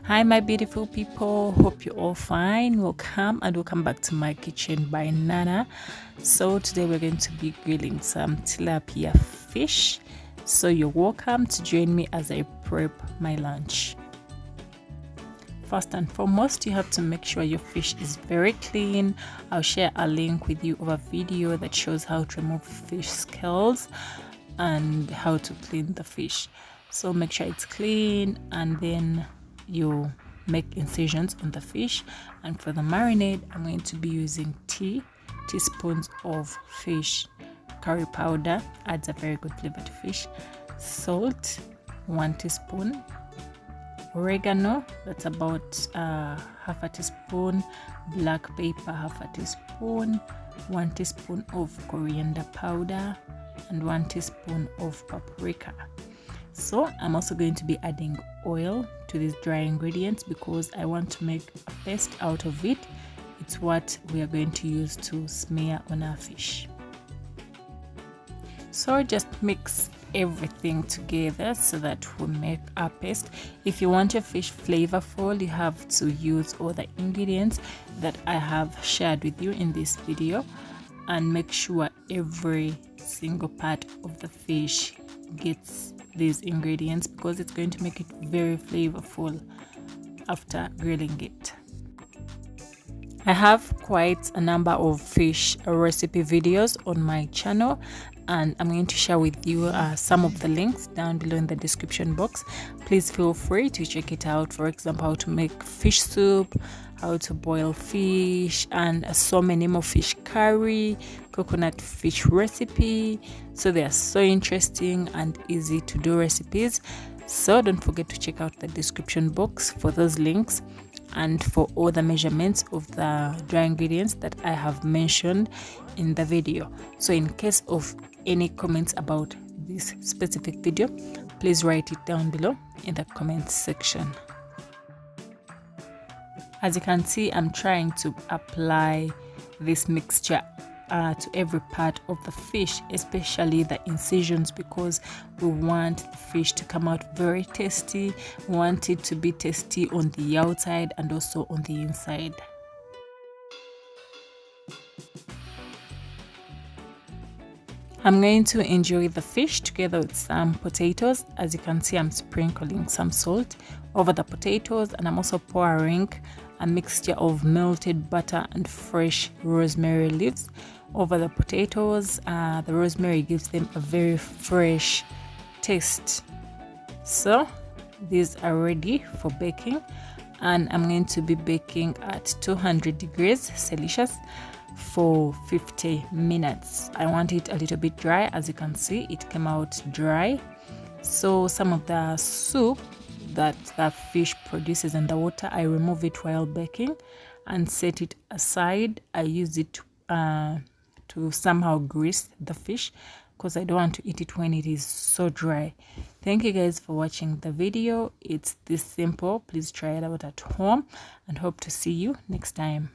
Hi my beautiful people, hope you're all fine. Welcome back to my kitchen by Nana. So today we're going to be grilling some tilapia fish, so you're welcome to join me as I prep my lunch. First and foremost, you have to make sure your fish is very clean. I'll share a link with you of a video that shows how to remove fish scales and how to clean the fish. So make sure it's clean, and then you make incisions on the fish. And for the marinade, I'm going to be using teaspoons of fish curry powder, adds a very good flavor to fish, salt 1 teaspoon, oregano, that's about half a teaspoon, black pepper half a teaspoon, 1 teaspoon of coriander powder, and 1 teaspoon of paprika. So I'm also going to be adding oil to these dry ingredients because I want to make a paste out of it. It's what we are going to use to smear on our fish. So just mix everything together so that we make our paste. If you want your fish flavorful, you have to use all the ingredients that I have shared with you in this video, and make sure every single part of the fish gets these ingredients because it's going to make it very flavorful after grilling it. I have quite a number of fish recipe videos on my channel, and I'm going to share with you some of the links down below in the description box. Please feel free to check it out. For example, how to make fish soup, how to boil fish, and so many more, fish curry, coconut fish recipe. So they are so interesting and easy to do recipes. So don't forget to check out the description box for those links and for all the measurements of the dry ingredients that I have mentioned in the video. So in case of any comments about this specific video, please write it down below in the comments section. As you can see, I'm trying to apply this mixture to every part of the fish, especially the incisions, because we want the fish to come out very tasty. We want it to be tasty on the outside and also on the inside. I'm going to enjoy the fish together with some potatoes. As you can see, I'm sprinkling some salt over the potatoes, and I'm also pouring a mixture of melted butter and fresh rosemary leaves over the potatoes. The rosemary gives them a very fresh taste. So these are ready for baking, and I'm going to be baking at 200 degrees Celsius for 50 minutes. I want it a little bit dry. As you can see, it came out dry. So some of the soup that the fish produces in the water, I remove it while baking and set it aside. I use it to somehow grease the fish because I don't want to eat it when it is so dry. Thank you guys for watching the video. It's this simple. Please try it out at home and hope to see you next time.